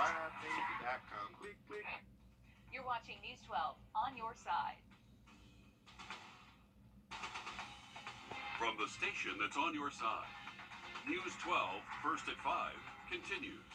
MyBaby.com. Click, click. You're watching News 12 on your side. From the station that's on your side, News 12, first at 5, continues.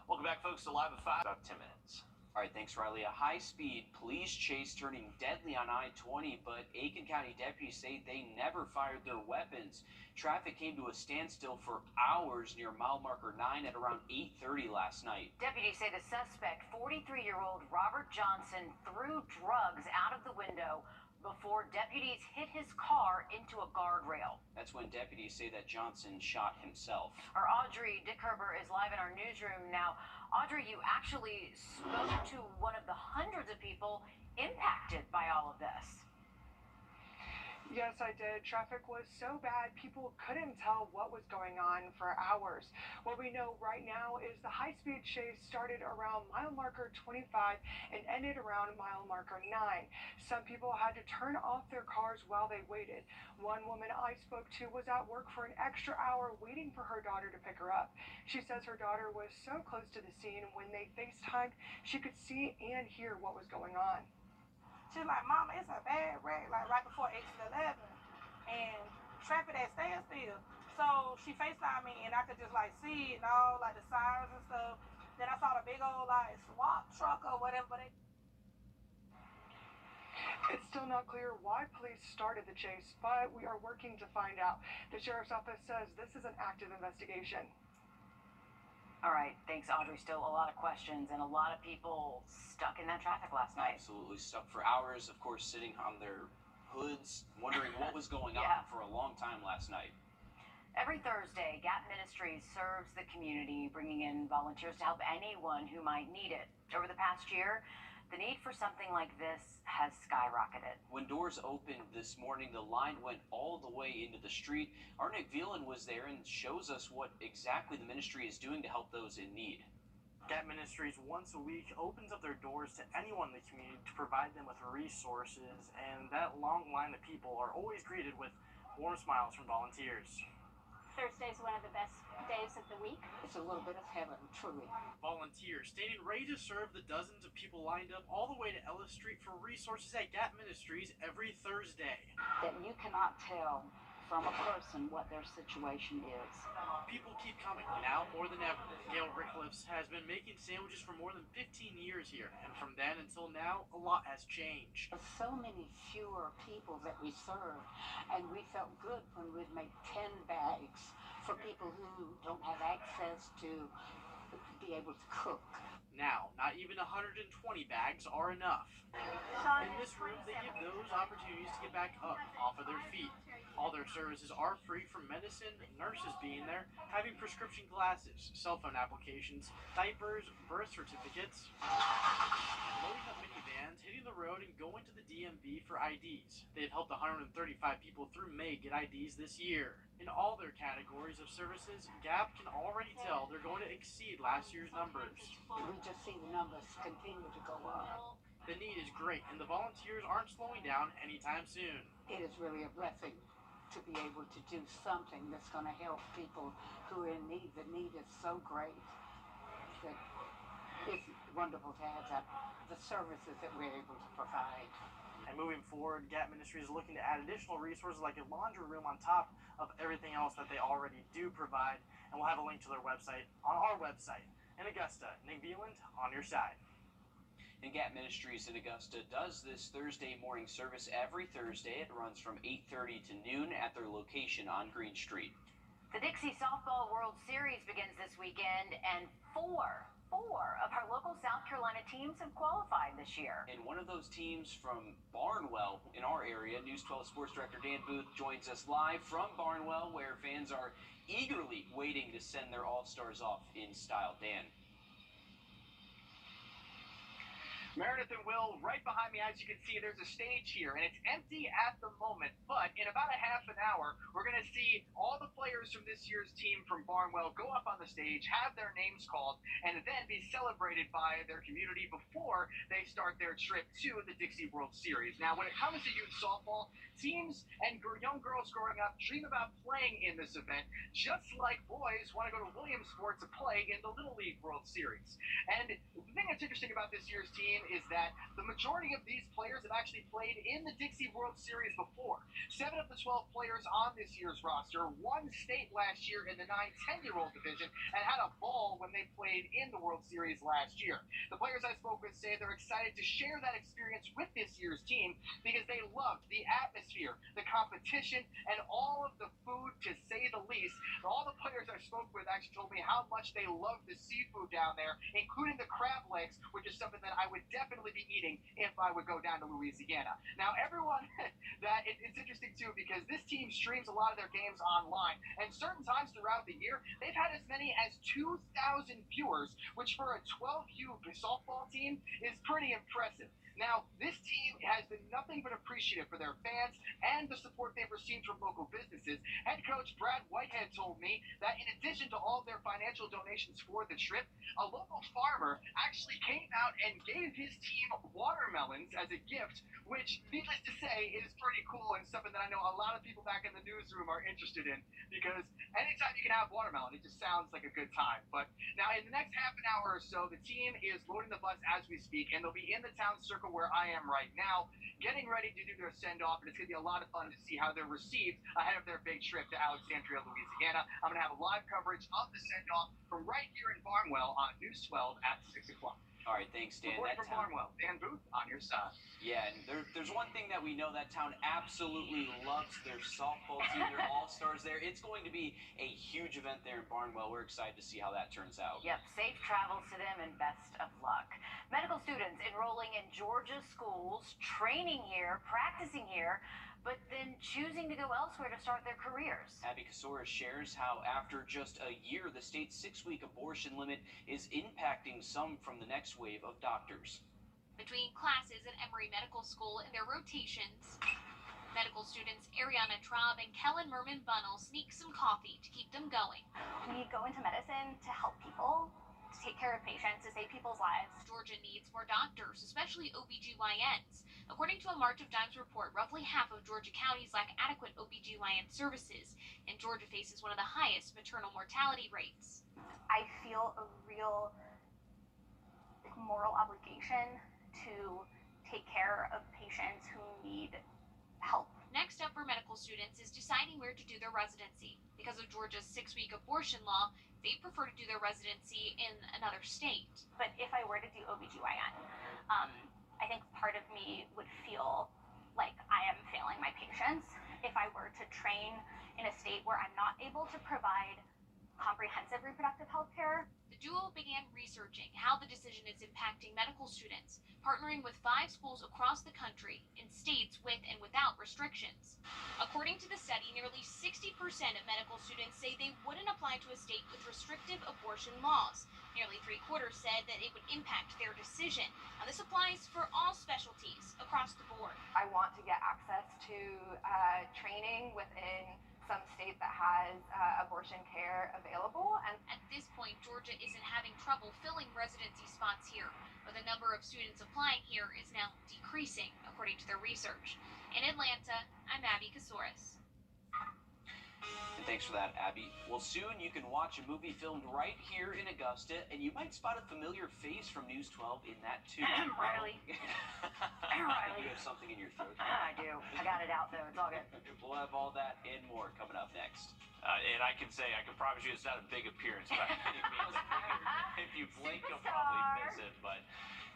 Welcome back, folks, to Live at 5. About 10 minutes. All right, thanks, Riley. A high-speed police chase turning deadly on I-20, but Aiken County deputies say they never fired their weapons. Traffic came to a standstill for hours near mile marker 9 at around 8:30 last night. Deputies say the suspect, 43-year-old Robert Johnson, threw drugs out of the window before deputies hit his car into a guardrail. That's when deputies say that Johnson shot himself. Our Audrey Dickerber is live in our newsroom now. Audrey, you actually spoke to one of the hundreds of people impacted by all of this. Yes, I did. Traffic was so bad, people couldn't tell what was going on for hours. What we know right now is the high-speed chase started around mile marker 25 and ended around mile marker 9. Some people had to turn off their cars while they waited. One woman I spoke to was at work for an extra hour waiting for her daughter to pick her up. She says her daughter was so close to the scene when they FaceTimed, she could see and hear what was going on. She's like, Mama, it's a bad wreck, like right before exit 11, and traffic at standstill. So she FaceTimed me, and I could just like see it and all, like the sirens and stuff. Then I saw the big old like SWAT truck or whatever. But it's still not clear why police started the chase, but we are working to find out. The sheriff's office says this is an active investigation. All right, thanks, Audrey. Still a lot of questions and a lot of people stuck in that traffic last night. Absolutely stuck for hours, of course, sitting on their hoods, wondering what was going on for a long time last night. Every Thursday, Gap Ministries serves the community, bringing in volunteers to help anyone who might need it. Over the past year, the need for something like this has skyrocketed. When doors opened this morning, the line went all the way into the street. Our Nick Velan was there and shows us what exactly the ministry is doing to help those in need. Gap Ministries once a week opens up their doors to anyone in the community to provide them with resources, and that long line of people are always greeted with warm smiles from volunteers. Thursday is one of the best days of the week. it's a little bit of heaven, truly. Volunteers standing ready to serve the dozens of people lined up all the way to Ellis Street for resources at Gap Ministries every Thursday. That you cannot tell from a person what their situation is. People keep coming, now more than ever. Gail Rickliffs has been making sandwiches for more than 15 years here, and from then until now, a lot has changed. There's so many fewer people that we serve, and we felt good when we'd make 10 bags for people who don't have access to be able to cook. Now, not even 120 bags are enough. In this room, they give those opportunities to get back up off of their feet. All their services are free, from medicine, nurses being there, having prescription glasses, cell phone applications, diapers, birth certificates, loading up minivans, hitting the road, and going to the DMV for IDs. They've helped 135 people through May get IDs this year. In all their categories of services, Gap can already tell they're going to exceed last year's numbers. We just see the numbers continue to go up. The need is great, and the volunteers aren't slowing down anytime soon. It is really a blessing to be able to do something that's going to help people who are in need. The need is so great that it's wonderful to have the services that we're able to provide. And moving forward, Gap Ministries is looking to add additional resources like a laundry room on top of everything else that they already do provide. And we'll have a link to their website on our website. In Augusta, Nick Veland, on your side. And Gap Ministries in Augusta does this Thursday morning service every Thursday. It runs from 8:30 to noon at their location on Green Street. The Dixie Softball World Series begins this weekend, and four of our local South Carolina teams have qualified this year. And one of those teams from Barnwell in our area, News 12 Sports Director Dan Booth joins us live from Barnwell, where fans are eagerly waiting to send their All-Stars off in style. Dan. Meredith and Will, right behind me, as you can see, there's a stage here, and it's empty at the moment, but in about a half an hour, we're going to see all the players from this year's team from Barnwell go up on the stage, have their names called, and then be celebrated by their community before they start their trip to the Dixie World Series. Now, when it comes to youth softball, teams and young girls growing up dream about playing in this event, just like boys want to go to Williamsport to play in the Little League World Series. And the thing that's interesting about this year's team is that the majority of these players have actually played in the Dixie World Series before. 7 of the 12 players on this year's roster won state last year in the 9-10-year-old division and had a ball when they played in the World Series last year. The players I spoke with say they're excited to share that experience with this year's team because they loved the atmosphere, the competition, and all of the food, to say the least. All the players I spoke with actually told me how much they love the seafood down there, including the crab legs, which is something that I would definitely be eating if I would go down to Louisiana. Now, everyone, it's interesting too because this team streams a lot of their games online, and certain times throughout the year, they've had as many as 2,000 viewers, which for a 12U softball team is pretty impressive. Now, this team has been nothing but appreciative for their fans and the support they've received from local businesses. Head coach Brad Whitehead told me that in addition to all of their financial donations for the trip, a local farmer actually came out and gave his team watermelons as a gift, which, needless to say, is pretty cool and something that I know a lot of people back in the newsroom are interested in, because anytime you can have watermelon, it just sounds like a good time. But now, in the next half an hour or so, the team is loading the bus as we speak, and they'll be in the town circle where I am right now, getting ready to do their send-off, and it's going to be a lot of fun to see how they're received ahead of their big trip to Alexandria, Louisiana. I'm going to have live coverage of the send-off from right here in Barnwell on News 12 at 6 o'clock. All right, thanks, Dan. Reporting from Barnwell, Dan Booth, on your side. Yeah, and there's one thing that we know, that town absolutely loves their softball team. They're all-stars there. It's going to be a huge event there in Barnwell. We're excited to see how that turns out. Yep, safe travels to them and best of luck. Medical students enrolling in Georgia schools, training here, practicing here, but then choosing to go elsewhere to start their careers. Abby Casoris shares how after just a year, the state's 6-week abortion limit is impacting some from the next wave of doctors. Between classes at Emory Medical School and their rotations, medical students Ariana Traub and Kellen Merman-Bunnell sneak some coffee to keep them going. We go into medicine to help people, to take care of patients, to save people's lives. Georgia needs more doctors, especially OBGYNs. According to a March of Dimes report, roughly half of Georgia counties lack adequate OBGYN services, and Georgia faces one of the highest maternal mortality rates. I feel a real moral obligation to take care of patients who need help. Next up for medical students is deciding where to do their residency. Because of Georgia's 6-week abortion law, they prefer to do their residency in another state. But if I were to do OBGYN, I think part of me would feel like I am failing my patients if I were to train in a state where I'm not able to provide comprehensive reproductive health care. The duo began researching how the decision is impacting medical students, partnering with 5 schools across the country in states with and without restrictions. According to the study, nearly 60% of medical students say they wouldn't apply to a state with restrictive abortion laws. Nearly 3/4 said that it would impact their decision. Now, this applies for all specialties across the board. I want to get access to training within some state that has abortion care available. And at this point, Georgia isn't having trouble filling residency spots here, but the number of students applying here is now decreasing, according to their research. In Atlanta, I'm Abby Casoris. And thanks for that, Abby. Well, soon you can watch a movie filmed right here in Augusta, and you might spot a familiar face from News 12 in that too. Riley. Riley. You have something in your throat. I do. I got it out though. It's all good. We'll have all that and more coming up next. And I can promise you it's not a big appearance by any means. If you blink, you'll probably miss it. But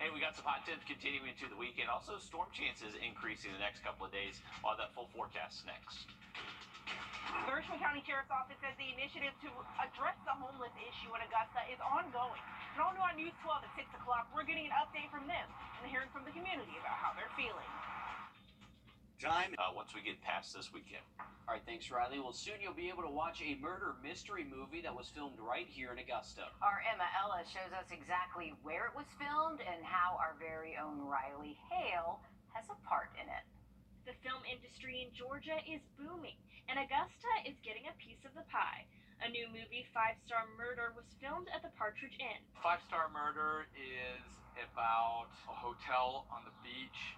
hey, we got some hot temps continuing into the weekend. Also, storm chances increasing the next couple of days. We'll have that full forecast next. The Richmond County Sheriff's Office says the initiative to address the homeless issue in Augusta is ongoing. And on to our News 12 at 6 o'clock, we're getting an update from them and hearing from the community about how they're feeling. time once we get past this weekend. All right, thanks, Riley. Well, soon you'll be able to watch a murder mystery movie that was filmed right here in Augusta. Our Emma Ellis shows us exactly where it was filmed and how our very own Riley Hale has a part in it. The film industry in Georgia is booming, and Augusta is getting a piece of the pie. A new movie, 5-Star Murder, was filmed at the Partridge Inn. 5-Star Murder is about a hotel on the beach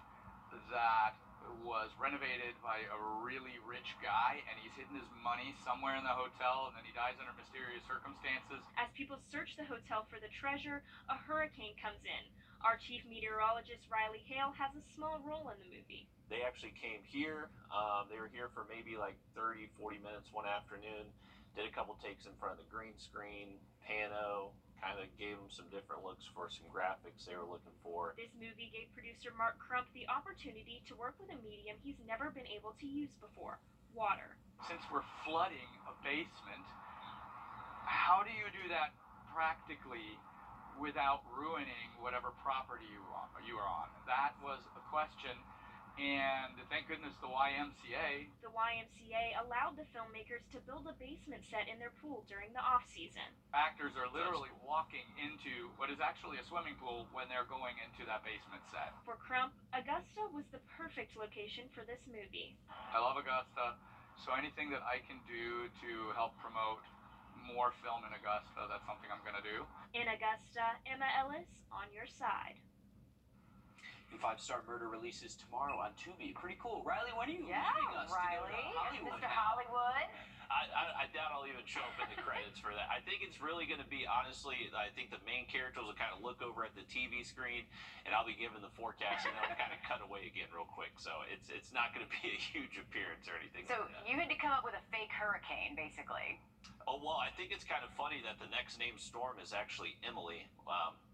that was renovated by a really rich guy, and he's hidden his money somewhere in the hotel, and then he dies under mysterious circumstances. As people search the hotel for the treasure, a hurricane comes in. Our chief meteorologist, Riley Hale, has a small role in the movie. They actually came here. They were here for maybe like 30, 40 minutes one afternoon. Did a couple takes in front of the green screen, pano, kind of gave them some different looks for some graphics they were looking for. This movie gave producer Mark Crump the opportunity to work with a medium he's never been able to use before: water. Since we're flooding a basement, how do you do that practically without ruining whatever property you are on? That was a question. And thank goodness the YMCA. The YMCA allowed the filmmakers to build a basement set in their pool during the off-season. Actors are literally walking into what is actually a swimming pool when they're going into that basement set. For Crump, Augusta was the perfect location for this movie. I love Augusta, so anything that I can do to help promote more film in Augusta, that's something I'm going to do. In Augusta, Emma Ellis on your side. 5-Star Murder releases tomorrow on Tubi. Pretty cool. Riley, when are you Yeah, leaving us Riley, to go to Hollywood Mr. now? Hollywood. I doubt I'll even show up in the credits for that. I think it's really going to be, honestly, I think the main characters will kind of look over at the TV screen, and I'll be given the forecast, and they'll kind of cut away again real quick. So it's not going to be a huge appearance or anything So like that. you had to come up with a fake hurricane, basically. Oh, well, I think it's kind of funny that the next named storm is actually Emily,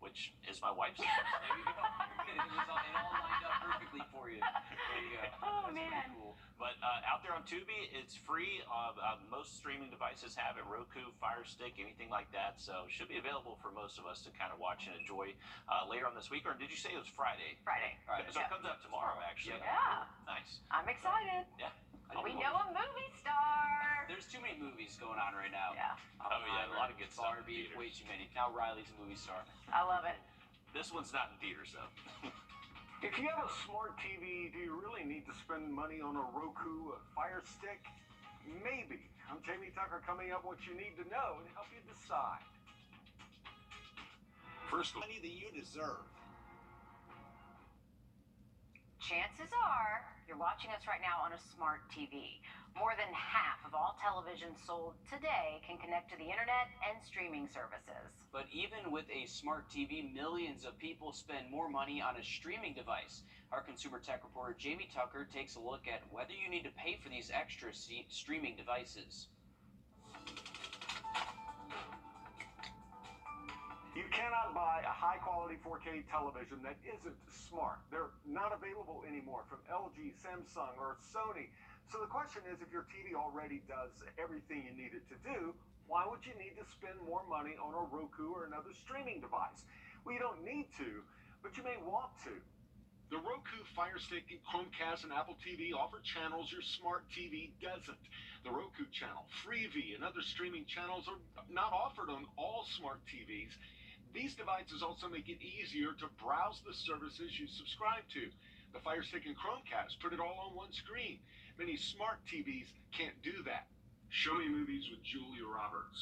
which is my wife's name. There you go. It all lined up perfectly for you. There you go. Oh, That's man. pretty cool. But out there on Tubi, it's free. Most streaming devices have it: Roku, Fire Stick, anything like that. So it should be available for most of us to kind of watch and enjoy later on this week. Or did you say it was Friday? Friday. So it comes out tomorrow, actually. Yeah. Nice. I'm excited. Yeah. We know a movie star. There's too many movies going on right now. Yeah. Oh, yeah, a lot of good stuff in Barbie, theaters. way too many. Now Riley's a movie star. I love it. This one's not in theaters, though. If you have a smart TV, do you really need to spend money on a Roku, a Fire Stick? Maybe. I'm Jamie Tucker, coming up what you need to know to help you decide. First, the money that you deserve. Chances are you're watching us right now on a smart TV. More than half of all televisions sold today can connect to the internet and streaming services. But even with a smart TV, millions of people spend more money on a streaming device. Our consumer tech reporter Jamie Tucker takes a look at whether you need to pay for these extra streaming devices. You cannot buy a high-quality 4K television that isn't smart. They're not available anymore from LG, Samsung, or Sony. So the question is, if your TV already does everything you need it to do, why would you need to spend more money on a Roku or another streaming device? Well, you don't need to, but you may want to. The Roku, Fire Stick, Chromecast, and Apple TV offer channels your smart TV doesn't. The Roku channel, Freevee, and other streaming channels are not offered on all smart TVs. These devices also make it easier to browse the services you subscribe to. The Fire Stick and Chromecast put it all on one screen. Many smart TVs can't do that. Show me movies with Julia Roberts.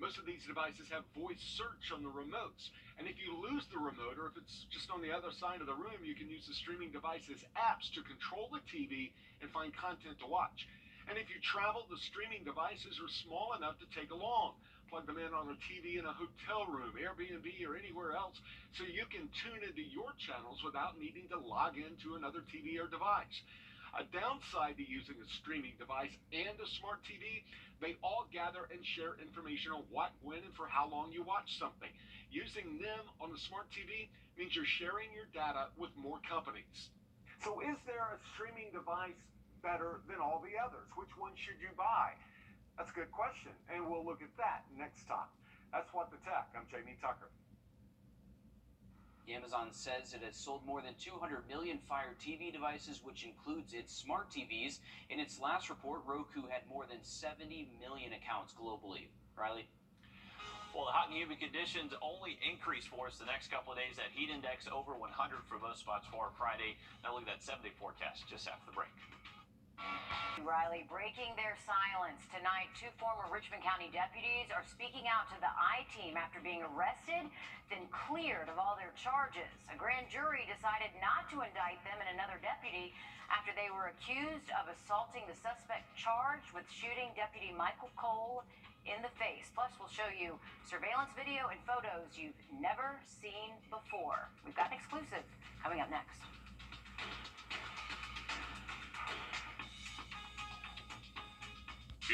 Most of these devices have voice search on the remotes. And if you lose the remote, or if it's just on the other side of the room, you can use the streaming device's apps to control the TV and find content to watch. And if you travel, the streaming devices are small enough to take along. Plug them in on a TV in a hotel room, Airbnb, or anywhere else, so you can tune into your channels without needing to log into another TV or device. A downside to using a streaming device and a smart TV, they all gather and share information on what, when, and for how long you watch something. Using them on a smart TV means you're sharing your data with more companies. So is there a streaming device better than all the others? Which one should you buy? That's a good question, and we'll look at that next time. That's What the Tech. I'm Jamie Tucker. Amazon says it has sold more than 200 million Fire TV devices, which includes its smart TVs. In its last report, Roku had more than 70 million accounts globally. Riley? Well, the hot and humid conditions only increase for us the next couple of days. That heat index over 100 for most spots for Friday. Now look at that 7-day forecast just after the break. Riley, breaking their silence tonight, 2 former Richmond County deputies are speaking out to the I-Team after being arrested, then cleared of all their charges. A grand jury decided not to indict them and another deputy after they were accused of assaulting the suspect charged with shooting Deputy Michael Cole in the face. Plus, we'll show you surveillance video and photos you've never seen before. We've got an exclusive coming up next.